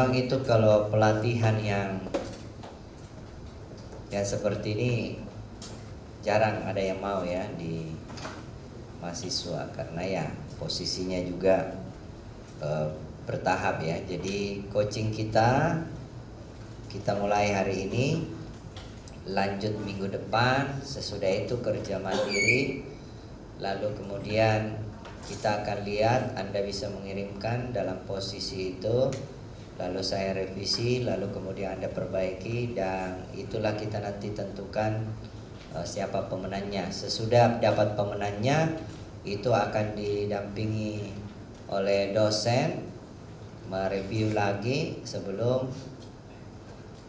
memang itu kalau pelatihan yang seperti ini jarang ada yang mau ya di mahasiswa, karena ya posisinya juga bertahap ya. Jadi coaching kita mulai hari ini, lanjut minggu depan, sesudah itu kerja mandiri, lalu kemudian kita akan lihat Anda bisa mengirimkan dalam posisi itu, lalu saya revisi, lalu kemudian Anda perbaiki, dan itulah kita nanti tentukan siapa pemenangnya. Sesudah dapat pemenangnya, itu akan didampingi oleh dosen, mereview lagi sebelum,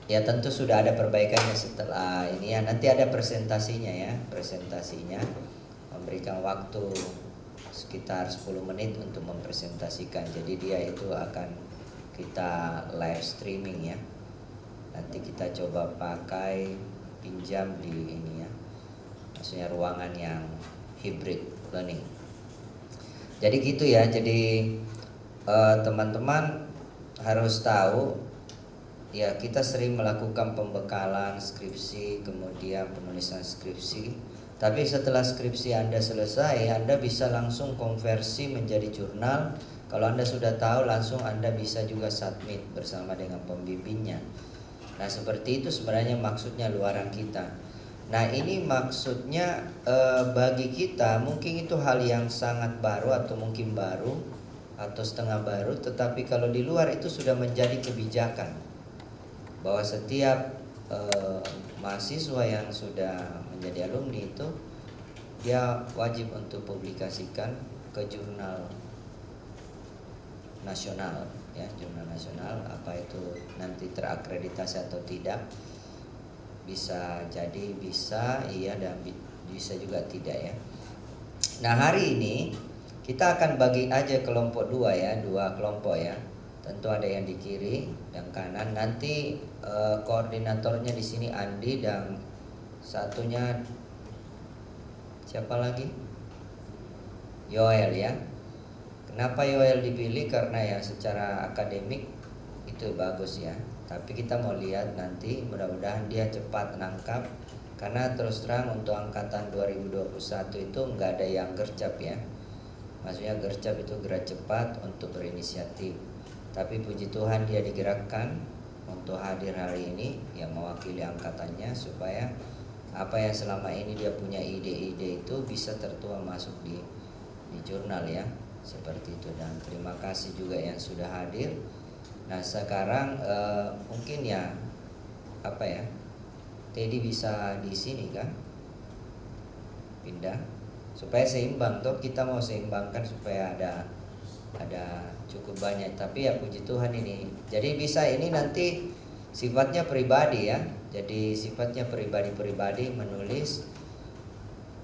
ya tentu sudah ada perbaikannya setelah ini ya. Nanti ada presentasinya ya, memberikan waktu sekitar 10 menit untuk mempresentasikan. Jadi dia itu akan kita live streaming ya. Nanti kita coba pakai, pinjam di ini ya, maksudnya ruangan yang hybrid learning. Jadi gitu ya. Jadi teman-teman harus tahu ya, kita sering melakukan pembekalan skripsi, kemudian penulisan skripsi. Tapi setelah skripsi Anda selesai, Anda bisa langsung konversi menjadi jurnal. Kalau Anda sudah tahu, langsung Anda bisa juga submit bersama dengan pembimbingnya. Nah seperti itu sebenarnya maksudnya luaran kita. Nah ini maksudnya bagi kita mungkin itu hal yang sangat baru, atau mungkin baru atau setengah baru. Tetapi kalau di luar itu sudah menjadi kebijakan, bahwa setiap mahasiswa yang sudah menjadi alumni itu dia wajib untuk publikasikan ke jurnal nasional ya, jurnal nasional. Apa itu nanti terakreditasi atau tidak, bisa jadi bisa iya dan bisa juga tidak ya. Nah hari ini kita akan bagi aja kelompok dua ya, dua kelompok ya. Tentu ada yang di kiri dan kanan. Nanti koordinatornya di sini Andi, dan satunya siapa lagi? Yoel ya. Kenapa Yoel dipilih? Karena ya secara akademik itu bagus ya. Tapi kita mau lihat nanti, mudah-mudahan dia cepat nangkap. Karena terus terang untuk angkatan 2021 itu nggak ada yang gercep ya. Maksudnya gercep itu gerak cepat untuk berinisiatif. Tapi puji Tuhan dia digerakkan untuk hadir hari ini yang mewakili angkatannya, supaya apa yang selama ini dia punya ide-ide itu bisa tertuang masuk di jurnal ya, seperti itu. Dan terima kasih juga yang sudah hadir. Nah sekarang mungkin ya apa ya, Teddy bisa di sini kan, pindah supaya seimbang. Toh kita mau seimbangkan supaya ada cukup banyak. Tapi ya puji Tuhan ini, jadi bisa ini nanti sifatnya pribadi ya. Jadi sifatnya pribadi menulis.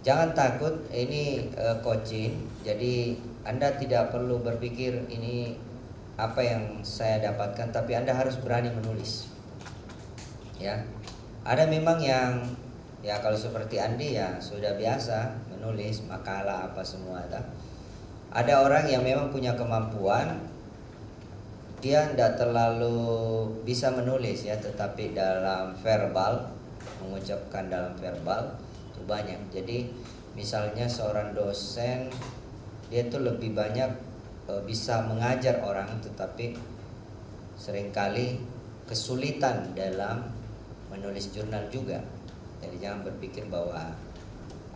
Jangan takut, ini coaching. Jadi Anda tidak perlu berpikir ini apa yang saya dapatkan, tapi Anda harus berani menulis ya. Ada memang yang ya kalau seperti Andi ya sudah biasa menulis makalah apa semua. Ada orang yang memang punya kemampuan, dia tidak terlalu bisa menulis ya, tetapi dalam verbal, mengucapkan dalam verbal itu banyak. Jadi misalnya seorang dosen, dia tuh lebih banyak bisa mengajar orang, tetapi seringkali kesulitan dalam menulis jurnal juga. Jadi jangan berpikir bahwa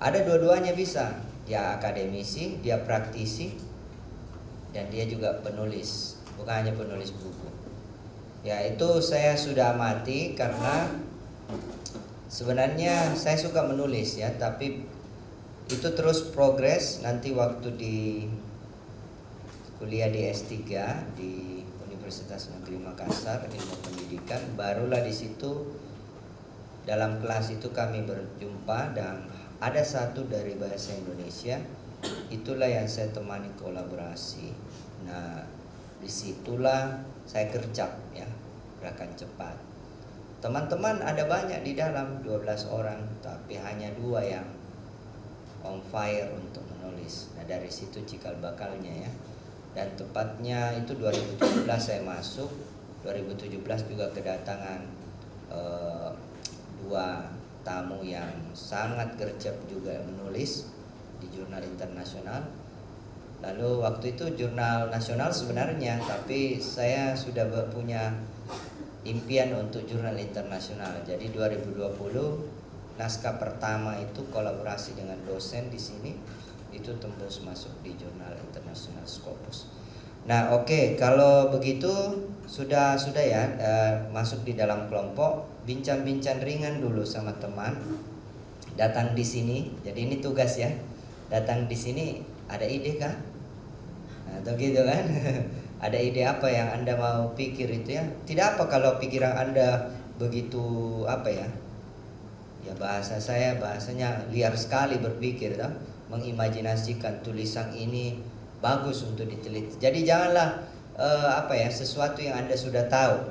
ada dua-duanya bisa. Dia akademisi, dia praktisi, dan dia juga penulis, bukan hanya penulis buku. Ya itu saya sudah amati, karena sebenarnya saya suka menulis ya, tapi itu terus progres. Nanti waktu di kuliah di S3 di Universitas Negeri Makassar, ilmu pendidikan, barulah di situ dalam kelas itu kami berjumpa, dan ada satu dari bahasa Indonesia, itulah yang saya temani kolaborasi. Nah disitulah saya gercep ya, gerakan cepat. Teman-teman ada banyak di dalam, 12 orang, tapi hanya 2 yang on fire untuk menulis. Nah dari situ cikal bakalnya ya. Dan tepatnya itu 2017 saya masuk, 2017 juga kedatangan dua tamu yang sangat gercep juga menulis di jurnal internasional. Lalu waktu itu jurnal nasional sebenarnya, tapi saya sudah punya impian untuk jurnal internasional. Jadi 2020 naskah pertama itu kolaborasi dengan dosen di sini itu tembus masuk di jurnal internasional Scopus. Nah, oke, kalau begitu sudah ya, masuk di dalam kelompok, bincang-bincang ringan dulu sama teman. Datang di sini, jadi ini tugas ya. Datang di sini, ada ide kah? Atau gitu kan? Ada ide apa yang Anda mau pikir itu ya? Tidak apa kalau pikiran Anda begitu apa ya? Ya bahasanya liar sekali berpikir, toh? Mengimajinasikan tulisan ini bagus untuk diteliti. Jadi janganlah sesuatu yang Anda sudah tahu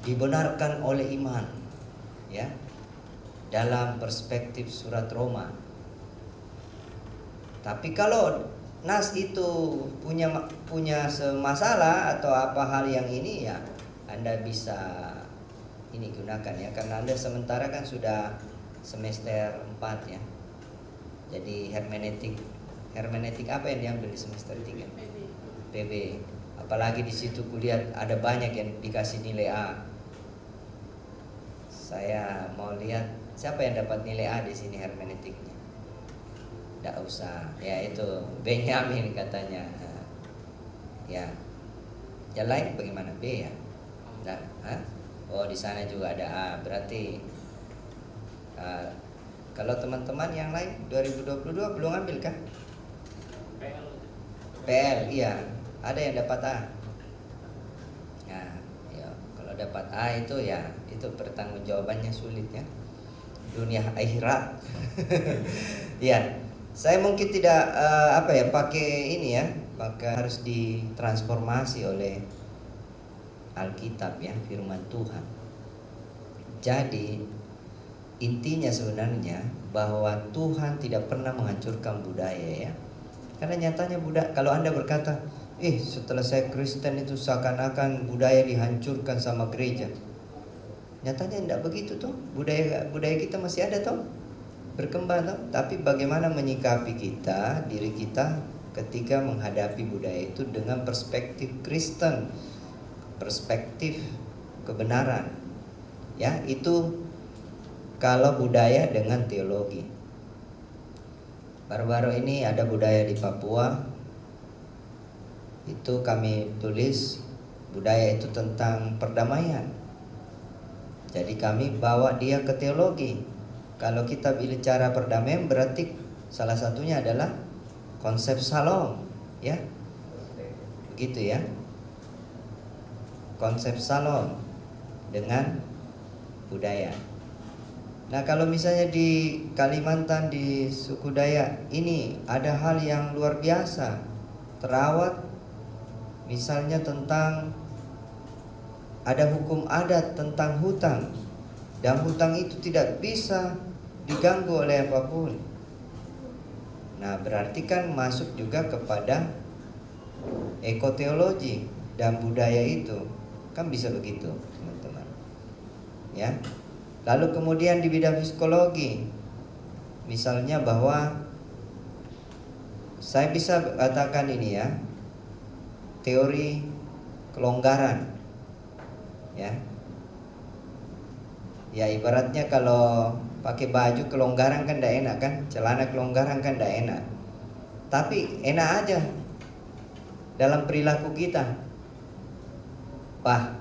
dibenarkan oleh iman, ya, dalam perspektif surat Roma. Tapi kalau nas itu punya masalah atau apa hal yang ini, ya Anda bisa ini gunakan ya, karena Anda sementara kan sudah semester 4 ya. Jadi hermeneutik apa yang diambil di semester 3? PB. Apalagi di situ kuliah ada banyak yang dikasih nilai A. Saya mau lihat siapa yang dapat nilai A di sini hermeneutiknya. Tidak usah. Ya itu Benjamin katanya. Ya. Yang lain bagaimana? B ya? Nah, oh di sana juga ada A. Berarti kalau teman-teman yang lain 2022 belum ambil kah? PL, iya. Ada yang dapat A. Nah, ya, kalau dapat A itu ya, itu pertanggungjawabannya sulit ya. Dunia akhirat. Ya, saya mungkin tidak pakai ini ya, maka harus ditransformasi oleh Alkitab ya, firman Tuhan. Jadi intinya sebenarnya bahwa Tuhan tidak pernah menghancurkan budaya ya. Karena nyatanya kalau Anda berkata, setelah saya Kristen itu seakan-akan budaya dihancurkan sama gereja. Nyatanya tidak begitu tuh. Budaya kita masih ada tuh, berkembang tuh. Tapi bagaimana menyikapi diri kita ketika menghadapi budaya itu dengan perspektif Kristen, perspektif kebenaran. Ya, itu kalau budaya dengan teologi. Baru-baru ini ada budaya di Papua. Itu kami tulis budaya itu tentang perdamaian. Jadi kami bawa dia ke teologi. Kalau kita bicara perdamaian berarti salah satunya adalah konsep Shalom, ya. Begitu ya. Konsep Shalom dengan budaya. Nah, kalau misalnya di Kalimantan, di suku Dayak ini ada hal yang luar biasa terawat, misalnya tentang ada hukum adat tentang hutang, dan hutang itu tidak bisa diganggu oleh apapun. Nah, berarti kan masuk juga kepada ekoteologi dan budaya itu, kan bisa begitu teman-teman ya. Lalu kemudian di bidang psikologi, misalnya bahwa saya bisa katakan ini ya, teori kelonggaran, ya. Ya ibaratnya kalau pakai baju kelonggaran kan tidak enak kan, celana kelonggaran kan tidak enak. Tapi enak aja dalam perilaku kita. Wah,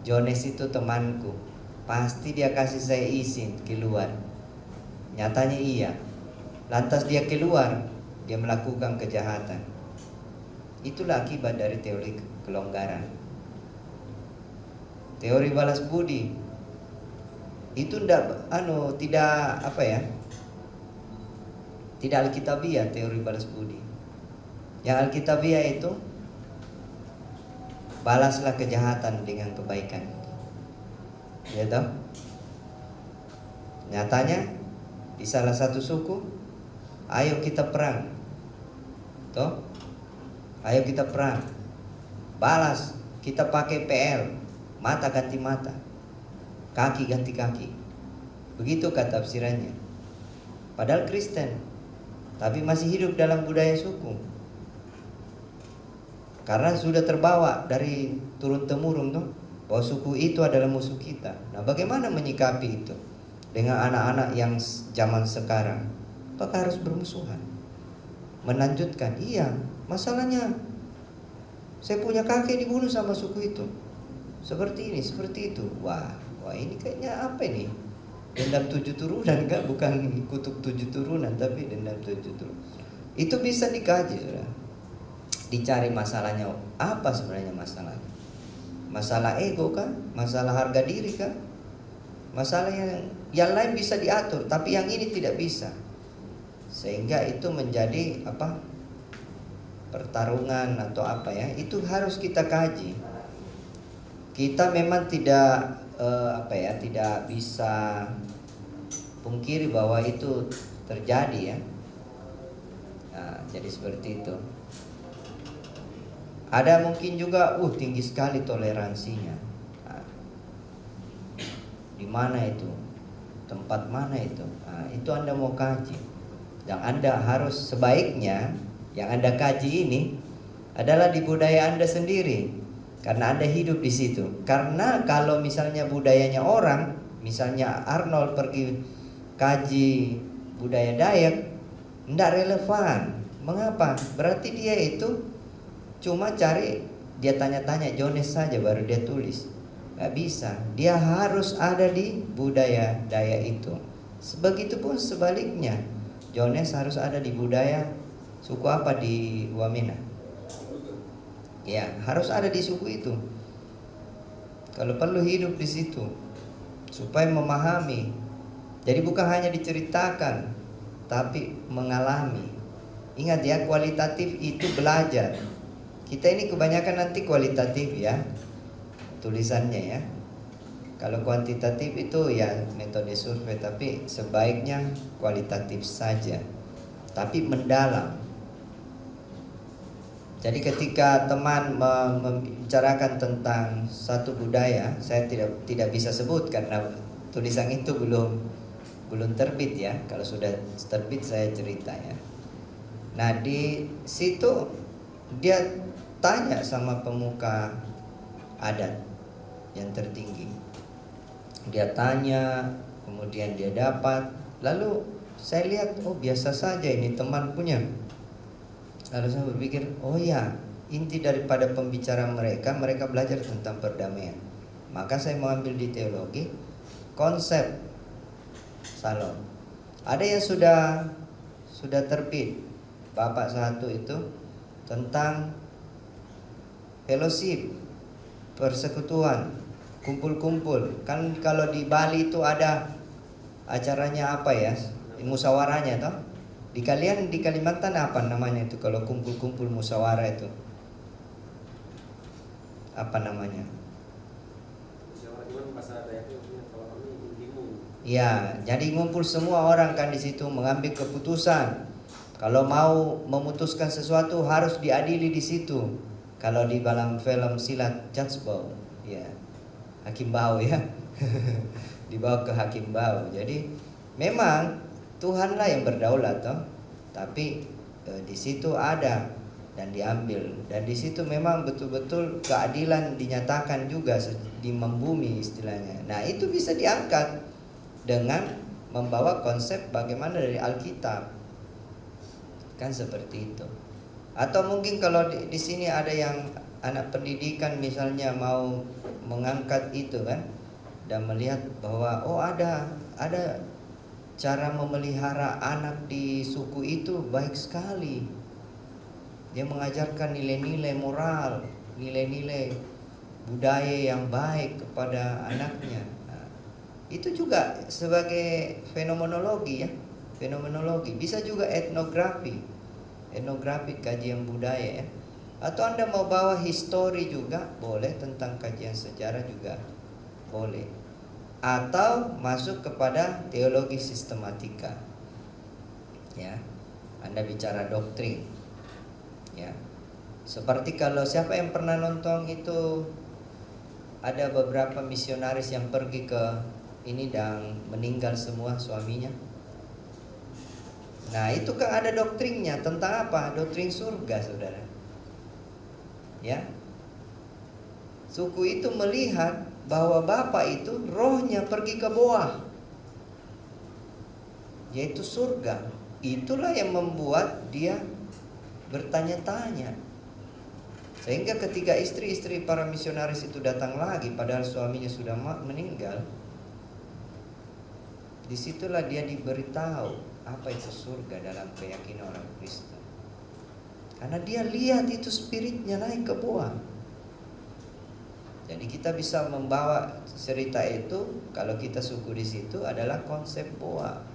Jones itu temanku, pasti dia kasih saya izin keluar. Nyatanya iya. Lantas dia keluar, dia melakukan kejahatan. Itulah akibat dari teori kelonggaran. Teori balas budi itu tidak alkitabiah teori balas budi. Yang alkitabiah itu balaslah kejahatan dengan kebaikan. Ya toh? Nyatanya di salah satu suku, ayo kita perang. Toh? Ayo kita perang. Balas kita pakai PL, mata ganti mata, kaki ganti kaki. Begitukah tafsirannya? Padahal Kristen, tapi masih hidup dalam budaya suku. Karena sudah terbawa dari turun-temurun tuh, bahwa suku itu adalah musuh kita. Nah, bagaimana menyikapi itu dengan anak-anak yang zaman sekarang? Apakah harus bermusuhan? Melanjutkan, iya, masalahnya saya punya kakek dibunuh sama suku itu. Seperti ini, seperti itu. Wah ini kayaknya apa ini? Dendam 7 turunan kan? Bukan kutuk 7 turunan, tapi dendam 7 turunan. Itu bisa dikaji, saudara. Dicari masalahnya, apa sebenarnya masalahnya? Masalah ego kan? Masalah harga diri kan? Masalah yang lain bisa diatur, tapi yang ini tidak bisa. Sehingga itu menjadi apa? Pertarungan atau apa ya? Itu harus kita kaji. Kita memang tidak tidak bisa pungkiri bahwa itu terjadi ya. Nah, jadi seperti itu. Ada mungkin juga tinggi sekali toleransinya. Nah, di mana itu? Tempat mana itu? Nah, itu Anda mau kaji. Yang Anda harus sebaiknya yang Anda kaji ini adalah di budaya Anda sendiri. Karena Anda hidup di situ. Karena kalau misalnya budayanya orang, misalnya Arnold pergi kaji budaya Dayak, tidak relevan. Mengapa? Berarti dia itu cuma cari, dia tanya-tanya Jones saja baru dia tulis. Gak bisa, dia harus ada di budaya Dayak itu. Begitupun sebaliknya, Jones harus ada di budaya suku apa di Wamena. Ya, harus ada di suku itu. Kalau perlu hidup di situ supaya memahami. Jadi bukan hanya diceritakan, tapi mengalami. Ingat ya, kualitatif itu belajar. Kita ini kebanyakan nanti kualitatif ya tulisannya ya. Kalau kuantitatif itu ya metode survei, tapi sebaiknya kualitatif saja, tapi mendalam. Jadi ketika teman membicarakan tentang satu budaya, saya tidak bisa sebut karena tulisan itu belum terbit ya. Kalau sudah terbit saya cerita ya. Nah, di situ dia tanya sama pemuka adat yang tertinggi. Dia tanya, kemudian dia dapat. Lalu saya lihat, biasa saja ini teman punya. Lalu saya berpikir, ya, inti daripada pembicaraan mereka belajar tentang perdamaian. Maka saya mengambil di teologi konsep salon. Ada yang sudah terbit, Bapak satu itu tentang fellowship, persekutuan, kumpul-kumpul. Kan kalau di Bali itu ada acaranya apa ya? Musyawarahnya toh. Di Kalimantan apa namanya itu kalau kumpul-kumpul musyawarah itu? Apa namanya? Ya, jadi ngumpul semua orang kan di situ mengambil keputusan. Kalau mau memutuskan sesuatu harus diadili di situ. Kalau di dalam film silat Judge Bau, ya Hakim Bau ya, dibawa ke Hakim Bau. Jadi memang Tuhanlah yang berdaulat toh, tapi di situ ada dan diambil, dan di situ memang betul-betul keadilan dinyatakan juga di membumi istilahnya. Nah itu bisa diangkat dengan membawa konsep bagaimana dari Alkitab, kan seperti itu. Atau mungkin kalau di sini ada yang anak pendidikan misalnya mau mengangkat itu kan, dan melihat bahwa ada cara memelihara anak di suku itu baik sekali. Dia mengajarkan nilai-nilai moral, nilai-nilai budaya yang baik kepada anaknya. Nah, itu juga sebagai fenomenologi ya, fenomenologi. Bisa juga etnografi kajian budaya ya. Atau Anda mau bawa histori juga boleh, tentang kajian sejarah juga boleh. Atau masuk kepada teologi sistematika ya. Anda bicara doktrin ya. Seperti kalau siapa yang pernah nonton itu, ada beberapa misionaris yang pergi ke ini dan meninggal semua suaminya. Nah itu kan ada doktrinnya tentang apa? Doktrin surga, saudara. Ya, suku itu melihat bahwa bapak itu rohnya pergi ke bawah, yaitu surga. Itulah yang membuat dia bertanya-tanya. Sehingga ketika istri-istri para misionaris itu datang lagi, padahal suaminya sudah meninggal, disitulah dia diberitahu apa itu surga dalam keyakinan orang Kristen. Karena dia lihat itu spiritnya naik ke bawah. Jadi kita bisa membawa cerita itu, kalau kita suku di situ adalah konsep boa.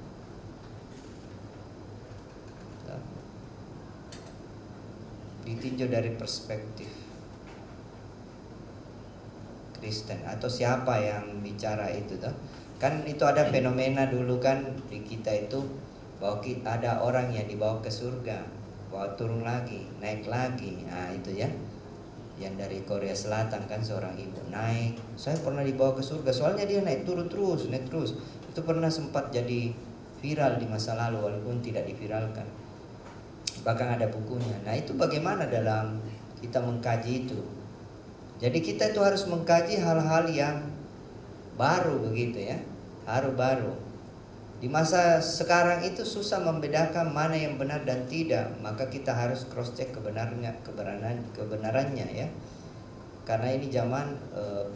Ditinjau dari perspektif Kristen atau siapa yang bicara itu toh. Kan itu ada fenomena dulu kan di kita itu, bahwa ada orang yang dibawa ke surga, bawa turun lagi, naik lagi. Nah itu ya, yang dari Korea Selatan kan seorang ibu naik, saya pernah dibawa ke surga, soalnya dia naik turun terus, naik terus. Itu pernah sempat jadi viral di masa lalu, walaupun tidak diviralkan, bahkan ada bukunya. Nah itu bagaimana dalam kita mengkaji itu. Jadi kita itu harus mengkaji hal-hal yang baru begitu ya, harus baru. Di masa sekarang itu susah membedakan mana yang benar dan tidak, maka kita harus cross check kebenarannya ya. Karena ini zaman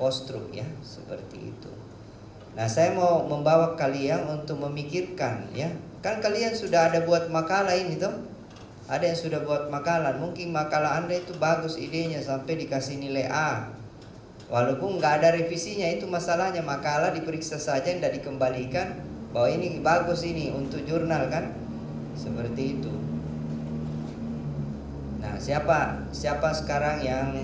post-truth ya, seperti itu. Nah, saya mau membawa kalian untuk memikirkan ya. Kan kalian sudah ada buat makalah ini toh? Ada yang sudah buat makalah. Mungkin makalah Anda itu bagus idenya sampai dikasih nilai A. Walaupun nggak ada revisinya, itu masalahnya. Makalah diperiksa saja, tidak dikembalikan bahwa ini bagus ini untuk jurnal kan, seperti itu. Nah siapa sekarang yang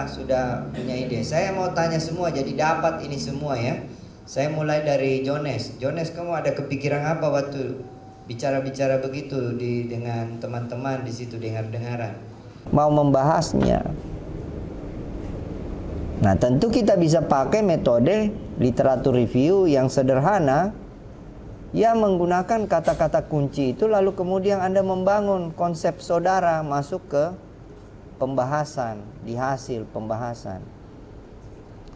sudah punya ide? Saya mau tanya semua, jadi dapat ini semua ya. Saya mulai dari Jones. Jones, kamu ada kepikiran apa waktu bicara-bicara begitu dengan teman-teman di situ, dengar-dengaran? Mau membahasnya. Nah tentu kita bisa pakai metode literatur review yang sederhana, yang menggunakan kata-kata kunci itu, lalu kemudian Anda membangun konsep saudara masuk ke pembahasan, di hasil pembahasan.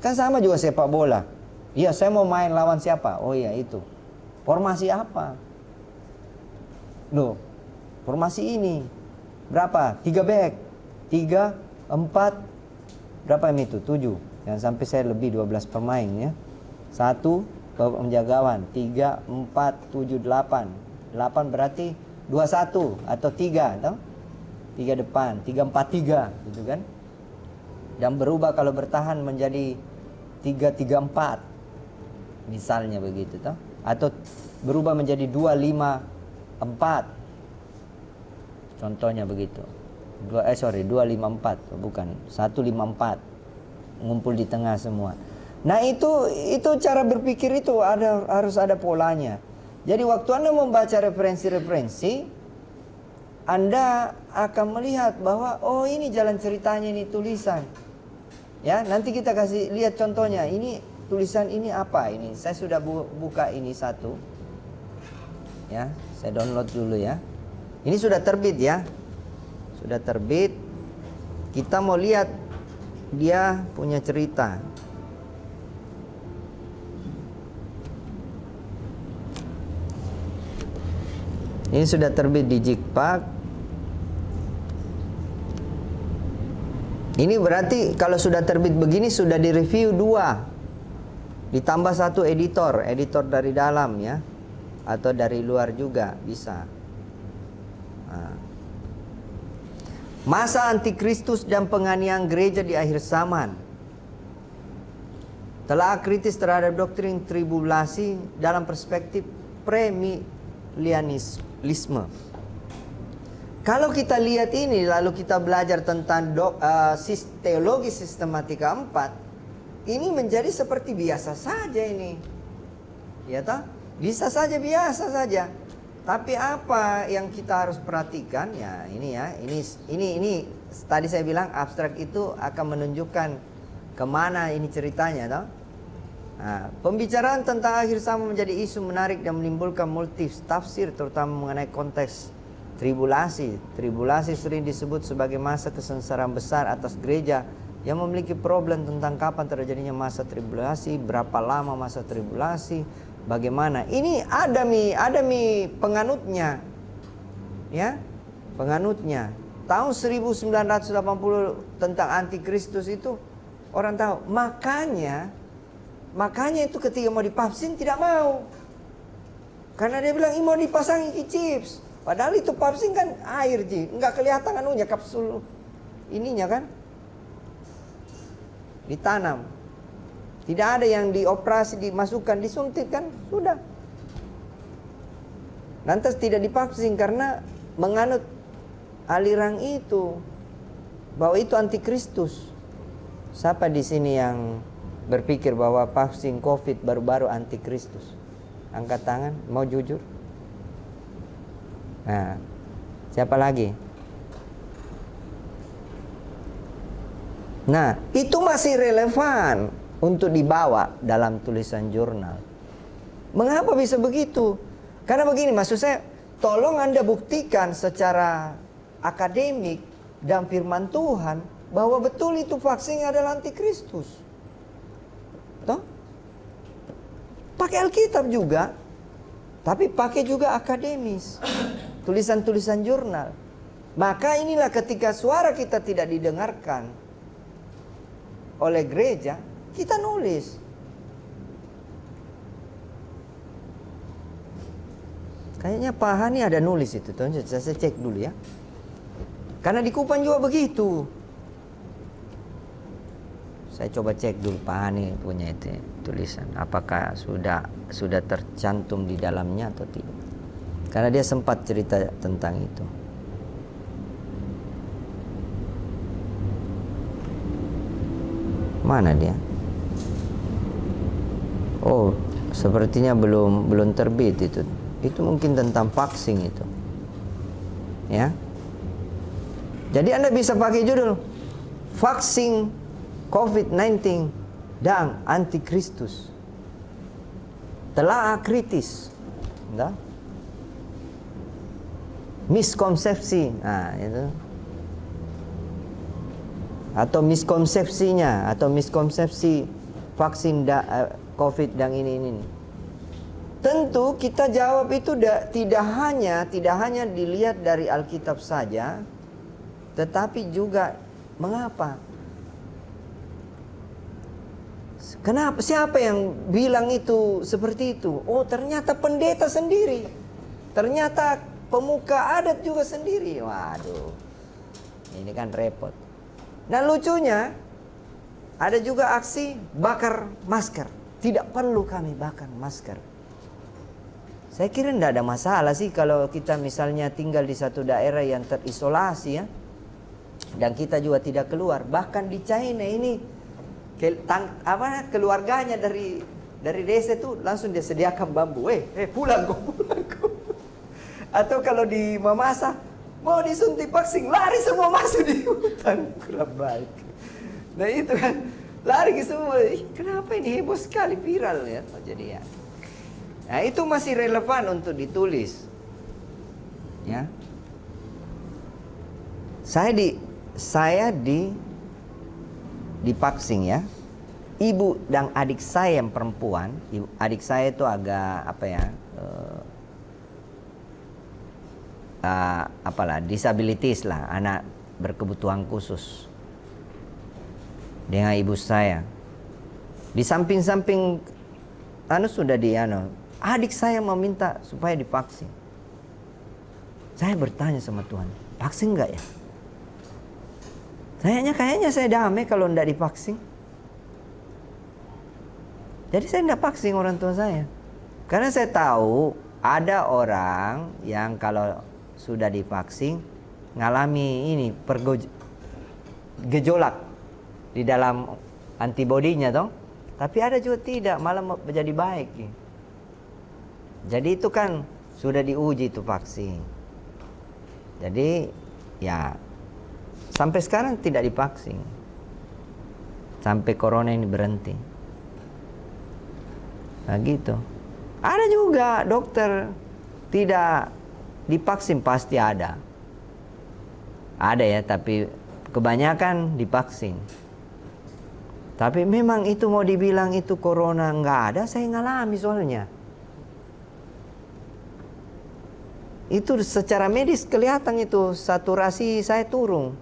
Kan sama juga sepak bola. Iya, saya mau main lawan siapa? Oh iya itu. Formasi apa? Loh, formasi ini. Berapa? 3 back. 3, 4, berapa yang itu? 7. Jangan sampai saya lebih 12 pemain ya. 1 penjagawan, 3, 4, 7, 8. 8 berarti 2-1 atau 3 toh? 3 depan, 3, 4, 3 gitu kan. Dan berubah kalau bertahan menjadi 3, 3, 4. Misalnya begitu toh. Atau berubah menjadi 2, 5, 4. Contohnya begitu. 2, 5, 4, bukan 1, 5, 4. Ngumpul di tengah semua. Nah itu cara berpikir itu harus ada polanya. Jadi waktu Anda membaca referensi-referensi, Anda akan melihat bahwa oh ini jalan ceritanya, ini tulisan. Ya, nanti kita kasih lihat contohnya. Ini tulisan ini apa ini? Saya sudah buka ini satu. Ya, saya download dulu ya. Ini sudah terbit ya. Sudah terbit. Kita mau lihat dia punya cerita. Ini sudah terbit di Jikpak. Ini berarti kalau sudah terbit begini sudah direview 2. Ditambah 1 editor dari dalam ya. Atau dari luar juga bisa. Nah. Masa antikristus dan penganiayaan gereja di akhir zaman. Telah kritis terhadap doktrin tribulasi dalam perspektif premilenialisme. Kalau kita lihat ini lalu kita belajar tentang teologi sistematika 4, ini menjadi seperti biasa saja ini. Ya toh? Bisa saja biasa saja. Tapi apa yang kita harus perhatikan ya ini tadi saya bilang abstrak itu akan menunjukkan kemana ini ceritanya, toh? Nah, pembicaraan tentang akhir zaman menjadi isu menarik dan menimbulkan multi tafsir, terutama mengenai konteks tribulasi. Tribulasi sering disebut sebagai masa kesengsaraan besar atas gereja yang memiliki problem tentang kapan terjadinya masa tribulasi, berapa lama masa tribulasi, bagaimana. Ini ada mi penganutnya, ya, penganutnya. Tahun 1980 tentang antikristus itu orang tahu. Makanya itu ketika mau divaksin tidak mau. Karena dia bilang ini mau dipasangi chips. Padahal itu vaksin kan air, Ji. Enggak kelihatan anunya, kapsul ininya kan. Ditanam. Tidak ada yang dioperasi, dimasukkan, disuntik kan. Sudah. Lantas tidak divaksin karena menganut aliran itu. Bahwa itu antikristus. Siapa di sini yang berpikir bahwa vaksin COVID baru-baru antikristus? Angkat tangan, mau jujur? Nah, siapa lagi? Nah, itu masih relevan untuk dibawa dalam tulisan jurnal. Mengapa bisa begitu? Karena begini, maksud saya, tolong Anda buktikan secara akademik dan firman Tuhan bahwa betul itu vaksin adalah antikristus. Toh? Pakai Alkitab juga, tapi pakai juga akademis. Tulisan-tulisan jurnal. Maka inilah ketika suara kita tidak didengarkan oleh gereja, kita nulis. Kayaknya Pak Hani ada nulis itu. Saya cek dulu ya. Karena di Kupang juga begitu. Saya coba cek dulu Pak Hani punya itu tulisan. Apakah sudah tercantum di dalamnya atau tidak. Karena dia sempat cerita tentang itu. Mana dia? Oh, sepertinya belum terbit itu. Itu mungkin tentang vaksin itu. Ya. Jadi Anda bisa pakai judul vaksin COVID-19 dan antikristus. Telah kritis. Nah. Miskonsepsi. Nah, itu. Atau miskonsepsinya, atau miskonsepsi vaksin COVID dan ini. Tentu kita jawab itu tidak hanya dilihat dari Alkitab saja, tetapi juga mengapa? Kenapa? Siapa yang bilang itu seperti itu? Oh, ternyata pendeta sendiri. Ternyata pemuka adat juga sendiri. Waduh. Ini kan repot. Dan lucunya, ada juga aksi bakar masker. Tidak perlu kami bakar masker. Saya kira tidak ada masalah sih kalau kita misalnya tinggal di satu daerah yang terisolasi ya. Dan kita juga tidak keluar. Bahkan di China ini keluarganya dari desa itu langsung dia sediakan bambu. Pulang kok. Atau kalau di Mamasa mau disuntik vaksin, lari semua masuk di hutan. Kurang baik. Nah itu kan, lari semua. Kenapa ini heboh sekali, viral ya. Jadi ya. Nah itu masih relevan untuk ditulis. Ya. Saya divaksin ya. Ibu dan adik saya yang perempuan, adik saya itu agak disabilitas lah, anak berkebutuhan khusus. Dengan ibu saya. Di samping-samping adik saya meminta supaya divaksin. Saya bertanya sama Tuhan, vaksin enggak ya? Kayaknya saya damai kalau enggak divaksin. Jadi saya enggak vaksin orang tua saya. Karena saya tahu ada orang yang kalau sudah divaksin ngalami gejolak di dalam antibodinya toh. Tapi ada juga tidak, malah menjadi baik. Jadi itu kan sudah diuji itu vaksin. Jadi ya Sampai sekarang tidak divaksin. Sampai corona ini berhenti. Nah gitu. Ada juga dokter tidak divaksin, pasti ada. Ada ya, tapi kebanyakan divaksin. Tapi memang itu mau dibilang itu corona nggak ada, saya ngalami soalnya. Itu secara medis kelihatan itu saturasi saya turun.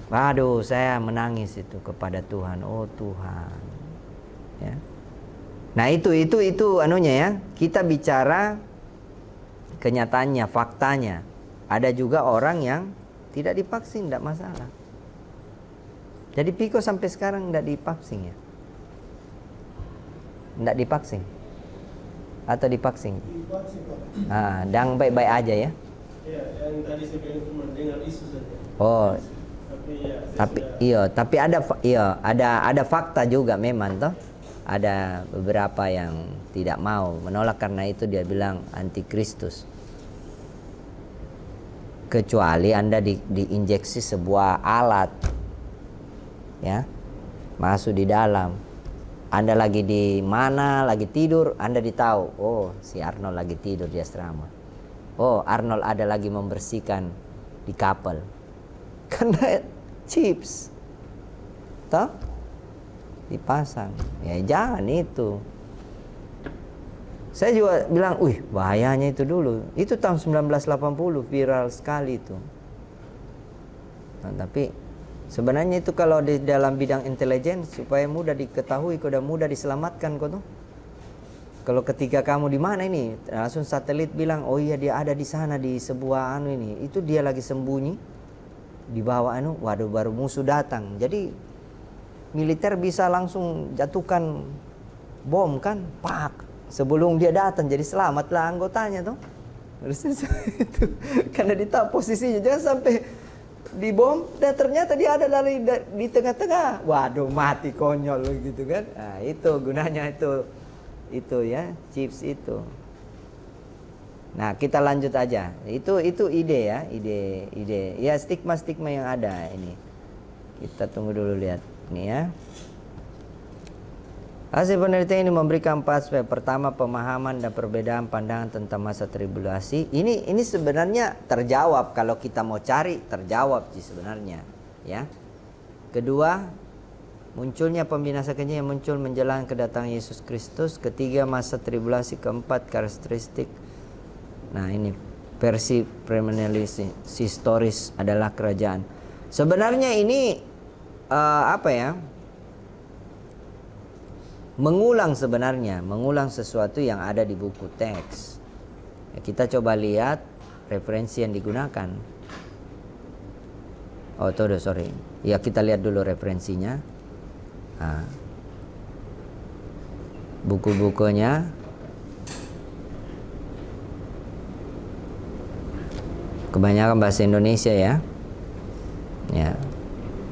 Waduh, saya menangis itu kepada Tuhan. Oh Tuhan. Ya. Nah itu anunya ya. Kita bicara kenyataannya, faktanya. Ada juga orang yang tidak divaksin, tidak masalah. Jadi Piko sampai sekarang tidak divaksin ya? Tidak divaksin? Atau divaksin? Divaksin, Pak. Dan baik-baik aja ya? Iya, yang tadi saya bilang cuma dengar isu saja. Oh, Tapi ya, tapi ada fakta juga memang toh. Ada beberapa yang tidak mau menolak karena itu dia bilang antikristus. Kecuali Anda diinjeksi sebuah alat, ya, masuk di dalam. Anda lagi di mana, lagi tidur, Anda ditahu, oh si Arnold lagi tidur di asrama. Oh Arnold ada lagi membersihkan di kapal. Karena chips, toh dipasang. Ya jangan itu. Saya juga bilang, bahayanya itu dulu. Itu tahun 1980 viral sekali itu. Nah, tapi sebenarnya itu kalau di dalam bidang intelijen supaya mudah diketahui, sudah mudah diselamatkan kok tuh. Kalau ketika kamu di mana ini, langsung satelit bilang, oh iya dia ada di sana di sebuah ini. Itu dia lagi sembunyi di bawah waduh baru musuh datang. Jadi militer bisa langsung jatuhkan bom kan, pak. Sebelum dia datang, jadi selamatlah anggotanya tuh. Itu karena ditahu posisinya, jangan sampai dibom dan ternyata dia ada di tengah-tengah. Waduh, mati konyol gitu kan. Nah, itu gunanya itu ya, chips itu. Nah, kita lanjut aja. Itu ide ya, ide. Ya stigma yang ada ini. Kita tunggu dulu lihat nih ya. Hasil penelitian ini memberikan 4 aspek. Pertama, pemahaman dan perbedaan pandangan tentang masa tribulasi. Ini sebenarnya terjawab kalau kita mau cari, terjawab sih sebenarnya, ya. Kedua, munculnya pembinasa keji yang muncul menjelang kedatangan Yesus Kristus. Ketiga, masa tribulasi. Keempat, karakteristik. Nah, ini versi premillennialis historis adalah kerajaan. Sebenarnya ini mengulang sesuatu yang ada di buku teks. Ya, kita coba lihat referensi yang digunakan. Oh, sorry. Ya, kita lihat dulu referensinya. Nah, buku-bukunya. Kebanyakan bahasa Indonesia ya. Ya,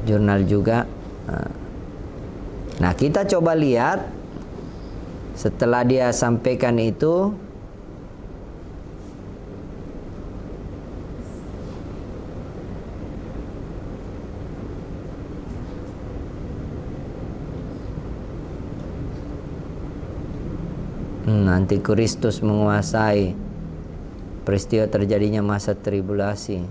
jurnal juga. Nah, kita coba lihat setelah dia sampaikan itu, antikristus menguasai, peristiwa terjadinya masa tribulasi.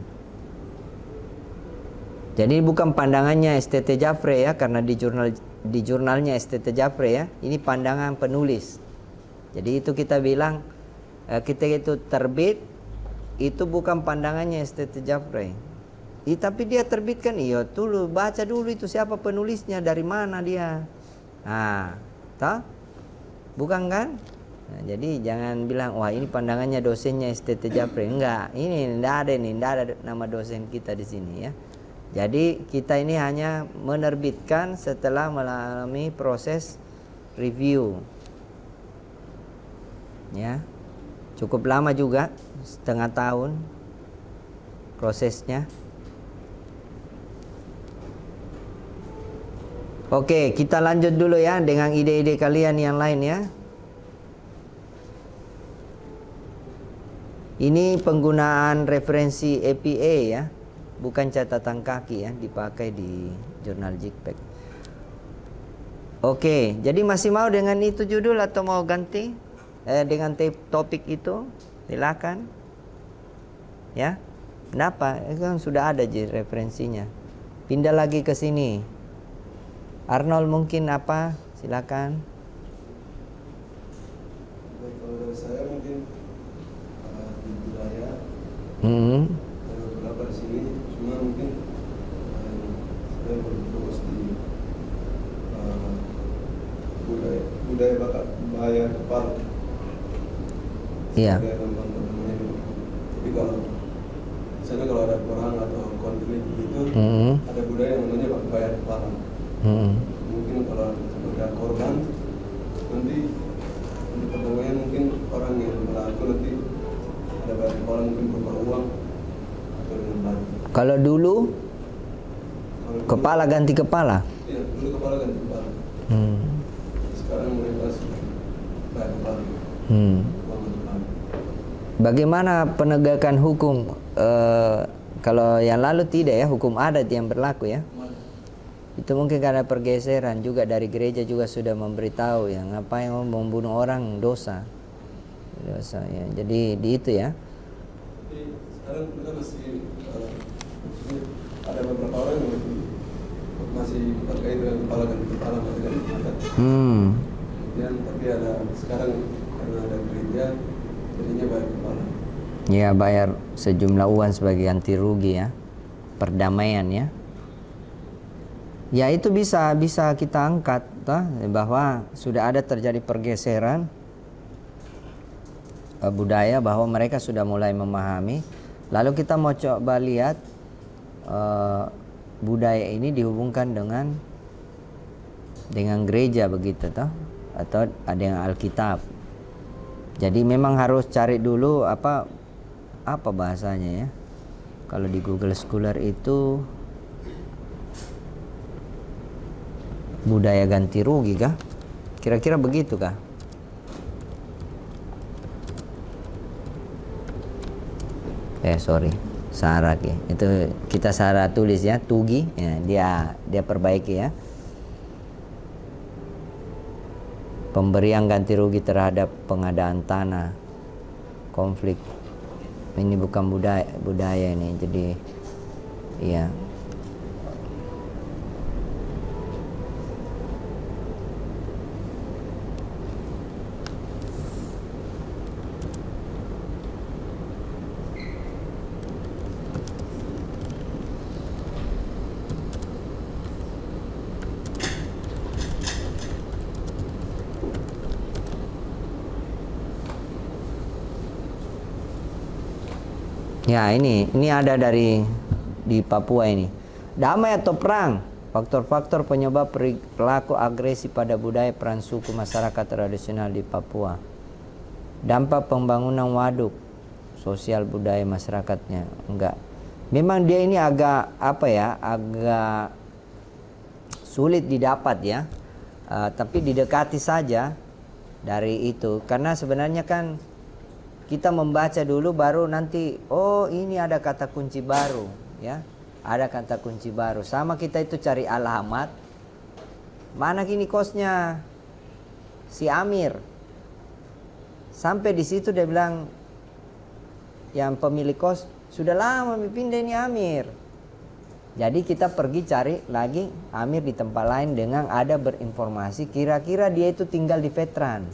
Jadi bukan pandangannya STT Jafre ya, karena di jurnalnya STT Jafre ya, ini pandangan penulis. Jadi itu kita bilang kita itu terbit itu bukan pandangannya STT Jafre. Tapi dia terbitkan, dulu baca dulu itu siapa penulisnya, dari mana dia. Nah, bukan kan? Nah, jadi jangan bilang wah ini pandangannya dosennya STT Jafre. Enggak, ini enggak ada nama dosen kita di sini ya. Jadi kita ini hanya menerbitkan setelah melalui proses review. Ya. Cukup lama juga, setengah tahun prosesnya. Oke, kita lanjut dulu ya dengan ide-ide kalian yang lain ya. Ini penggunaan referensi APA ya. bukan catatan kaki ya, dipakai di jurnal JIKPEK. Oke, jadi masih mau dengan itu judul atau mau ganti dengan topik itu? Silakan. Ya, kenapa? Itu kan sudah ada referensinya. Pindah lagi ke sini. Arnold mungkin apa? Silakan. Baik, kalau dari saya mungkin di budaya ada beberapa di sini, cuma mungkin saya berfokus di budaya bahaya kepala. Iya. Budaya gampang namanya dulu. Jadi kalau misalnya kalau ada perang atau konflik gitu, ada budaya yang namanya bahaya kepala. Mungkin kalau ada korban, nanti untuk pertemuan mungkin orang yang melaku nanti ada bayar kepala, mungkin berupa uang atau dengan batu. Kalau dulu kepala ganti kepala. Iya, dulu kepala ganti kepala. Sekarang mereka sudah bayar kepala. Uang kepala. Bagaimana penegakan hukum? Kalau yang lalu tidak ya, hukum adat yang berlaku ya. Itu mungkin karena pergeseran juga dari gereja juga sudah memberitahu ya, ngapain membunuh orang dosa ya. Jadi di itu ya. Jadi sekarang kita masih ada beberapa orang yang masih terkait dengan kepala ganti kepala masih ganti kepala. Kemudian tapi ada sekarang karena ada gereja jadinya bayar kepala. Ya, bayar sejumlah uang sebagai ganti rugi ya, perdamaian ya. Ya itu bisa kita angkat bahwa sudah ada terjadi pergeseran budaya, bahwa mereka sudah mulai memahami. Lalu kita mau coba lihat budaya ini dihubungkan dengan gereja begitu atau ada yang Alkitab. Jadi memang harus cari dulu apa bahasanya ya. Kalau di Google Scholar itu budaya ganti rugi kah? Kira-kira begitu kah? Sorry, Sarah ya. Itu kita Sarah tulis ya, Tugi ya, dia perbaiki ya. Pemberian ganti rugi terhadap pengadaan tanah, konflik. Ini bukan budaya ini, jadi iya. Ya ini ada di Papua ini. Damai atau perang? Faktor-faktor penyebab perilaku agresi pada budaya peran suku masyarakat tradisional di Papua. Dampak pembangunan waduk, sosial budaya masyarakatnya. Enggak. Memang dia ini agak agak sulit didapat ya. Tapi didekati saja dari itu. Karena sebenarnya kan kita membaca dulu baru nanti ini ada kata kunci baru ya. Ada kata kunci baru. Sama kita itu cari alamat. Mana kini kosnya si Amir. Sampai di situ dia bilang yang pemilik kos sudah lama pindah ini Amir. Jadi kita pergi cari lagi Amir di tempat lain dengan ada berinformasi kira-kira dia itu tinggal di Veteran.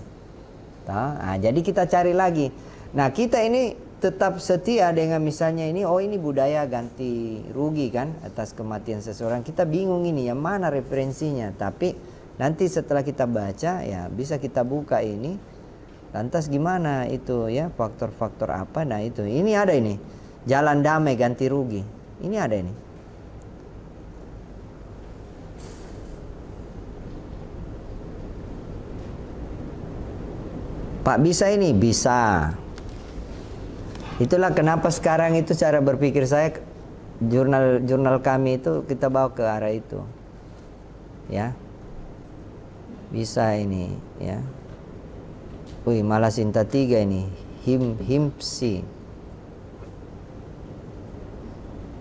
Nah, jadi kita cari lagi. Nah kita ini tetap setia dengan misalnya ini ini budaya ganti rugi kan atas kematian seseorang. Kita bingung ini yang mana referensinya. Tapi nanti setelah kita baca ya bisa kita buka ini. Lantas gimana itu ya, faktor-faktor apa. Nah itu ini ada ini jalan damai ganti rugi. Ini ada ini. Pak bisa ini? Bisa. Itulah kenapa sekarang itu cara berpikir saya, jurnal kami itu kita bawa ke arah itu. Ya. Bisa ini ya. Wih, malah Sinta 3 ini. Himsi.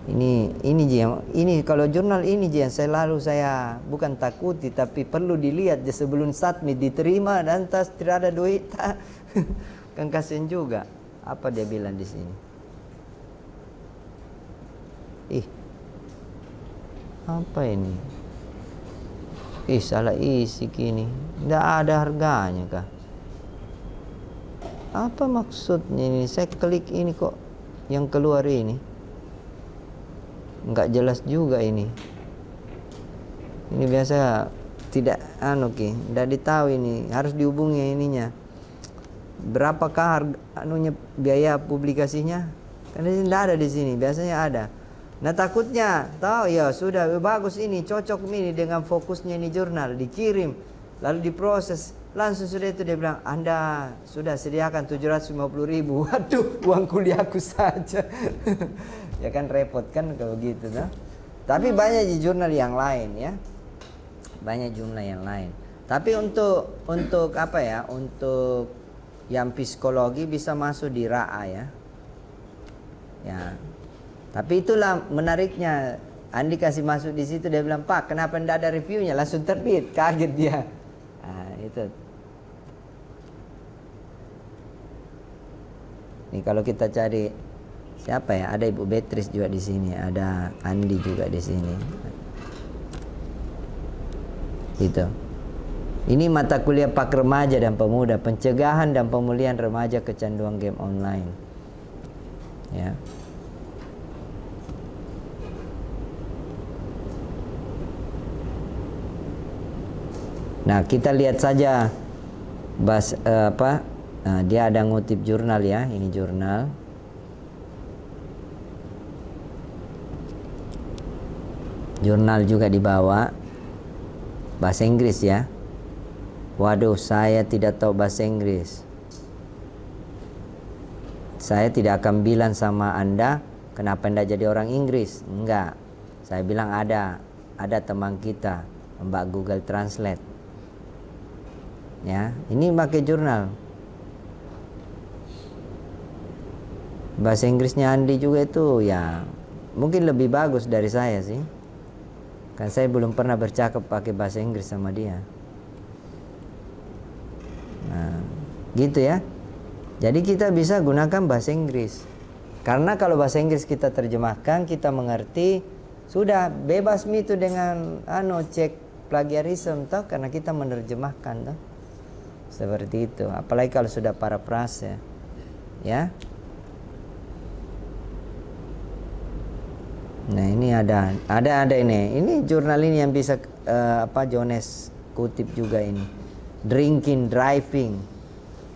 Ini kalau jurnal ini yang saya bukan takuti, tapi perlu dilihat sebelum submit diterima dan tidak ada duit. Kan kasihan juga. Apa dia bilang di sini? Apa ini? Salah isi kini. Tidak ada harganya kah? Apa maksudnya ini? Saya klik ini kok yang keluar ini. Enggak jelas juga ini. Ini biasa tidak tidak ditahu ini, harus dihubungi ininya. Berapakah biaya publikasinya? Karena tidak ada di sini, biasanya ada. Nah takutnya tahu ya sudah bagus ini, cocok ini dengan fokusnya ini jurnal, dikirim lalu diproses, langsung sudah itu dia bilang Anda sudah sediakan 750.000. Waduh, uang kuliahku saja. Ya kan repot kan kalau gitu nah. Tapi banyak di jurnal yang lain ya. Banyak jurnal yang lain. Tapi untuk apa ya? Untuk yang psikologi bisa masuk di RAA ya. Ya. Tapi itulah menariknya. Andi kasih masuk di situ, dia bilang, "Pak, kenapa tidak ada reviewnya?" Langsung terbit, kaget dia. Nah, itu. Nih kalau kita cari siapa ya? Ada Ibu Beatrice juga di sini, ada Andi juga di sini. Gitu. Ini mata kuliah Pak Remaja dan Pemuda, pencegahan dan pemulihan remaja kecanduan game online. Ya. Nah, kita lihat saja dia ada ngutip jurnal ya, ini jurnal. Jurnal juga dibawa bahasa Inggris ya. Waduh, saya tidak tahu bahasa Inggris. Saya tidak akan bilang sama Anda kenapa Anda jadi orang Inggris. Enggak. Saya bilang ada teman kita, Mbak Google Translate. Ya, ini pakai jurnal. Bahasa Inggrisnya Andi juga itu ya mungkin lebih bagus dari saya sih. Kan saya belum pernah bercakap pakai bahasa Inggris sama dia. Nah, gitu ya. Jadi kita bisa gunakan bahasa Inggris. Karena kalau bahasa Inggris kita terjemahkan, kita mengerti, sudah bebas itu dengan cek plagiarisme toh, karena kita menerjemahkan toh. Seperti itu. Apalagi kalau sudah parafrase. Ya. Nah, ini ada ini. Ini jurnal ini yang bisa Jones kutip juga ini. Drinking, driving.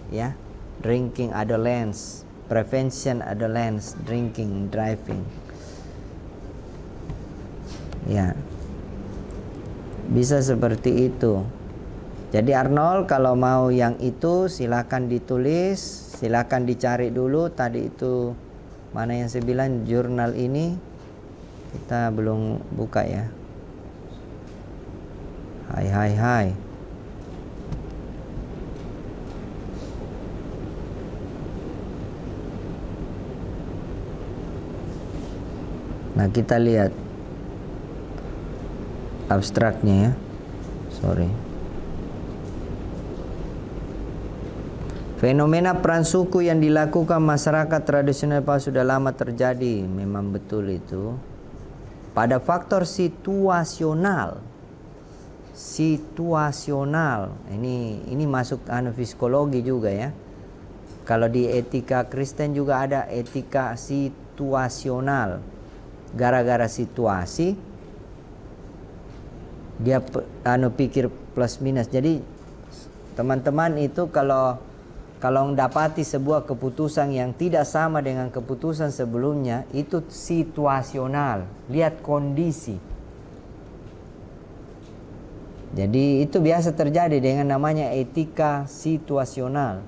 Ya. Drinking, adolescence, prevention adolescence, drinking, driving. Ya. Bisa seperti itu. Jadi Arnold kalau mau yang itu silakan ditulis, silakan dicari dulu tadi itu mana yang saya bilang jurnal ini. Kita belum buka ya. Hai. Nah, kita lihat abstraknya ya. Sorry. Fenomena peran suku yang dilakukan masyarakat tradisional sudah lama terjadi. Memang betul itu. Pada faktor situasional. Ini masuk psikologi juga ya. Kalau di etika Kristen juga ada etika situasional. Gara-gara situasi dia pikir plus minus. Jadi teman-teman itu kalau mendapati sebuah keputusan yang tidak sama dengan keputusan sebelumnya, itu situasional. Lihat kondisi. Jadi itu biasa terjadi dengan namanya etika situasional.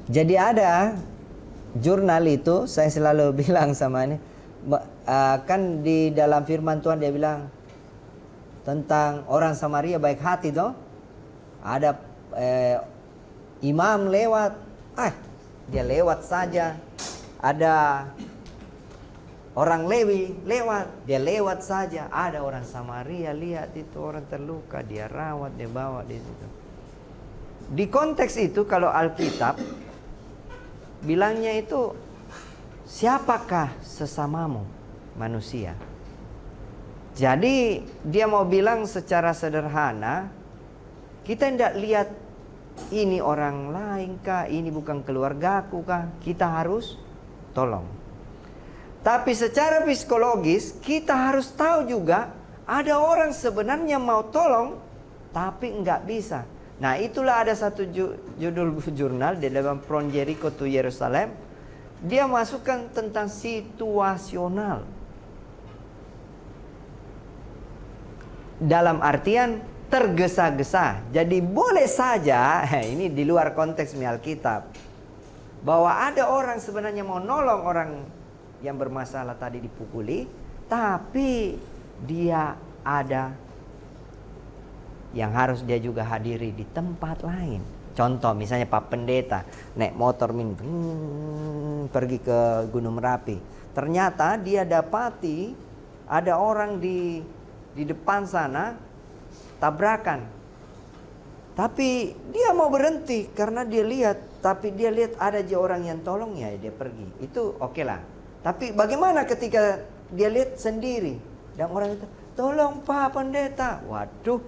Jadi ada jurnal itu, saya selalu bilang sama ini, kan di dalam firman Tuhan dia bilang tentang orang Samaria baik hati toh. Ada imam lewat, dia lewat saja. Ada Orang Lewi lewat, dia lewat saja. Ada orang Samaria lihat itu orang terluka, dia rawat, dia bawa di situ. Di konteks itu kalau Alkitab bilangnya itu, siapakah sesamamu manusia? Jadi dia mau bilang secara sederhana, kita tidak lihat ini orang lain kah, ini bukan keluargaku kah, kita harus tolong. Tapi secara psikologis kita harus tahu juga ada orang sebenarnya mau tolong tapi enggak bisa. Nah, itulah ada satu judul jurnal di dalam From Jericho to Yerusalem. Dia masukkan tentang situasional. Dalam artian tergesa-gesa. Jadi boleh saja, ini di luar konteks Alkitab, bahwa ada orang sebenarnya mau nolong orang yang bermasalah tadi dipukuli, tapi dia ada yang harus dia juga hadiri di tempat lain. Contoh misalnya Pak Pendeta naik motor pergi ke Gunung Merapi. Ternyata dia dapati ada orang di depan sana tabrakan. Tapi dia mau berhenti karena dia lihat, tapi dia lihat ada aja orang yang tolong, ya dia pergi. Itu oke lah. Tapi bagaimana ketika dia lihat sendiri dan orang itu, tolong Pak Pendeta. Waduh.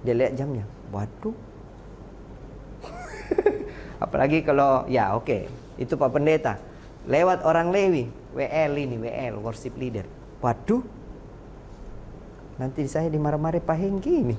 Dia lihat jamnya. Waduh. Apalagi kalau ya oke, itu Pak Pendeta. Lewat orang Lewi, WL, worship leader. Waduh. Nanti saya dimarah-marah Pak Hengki ini.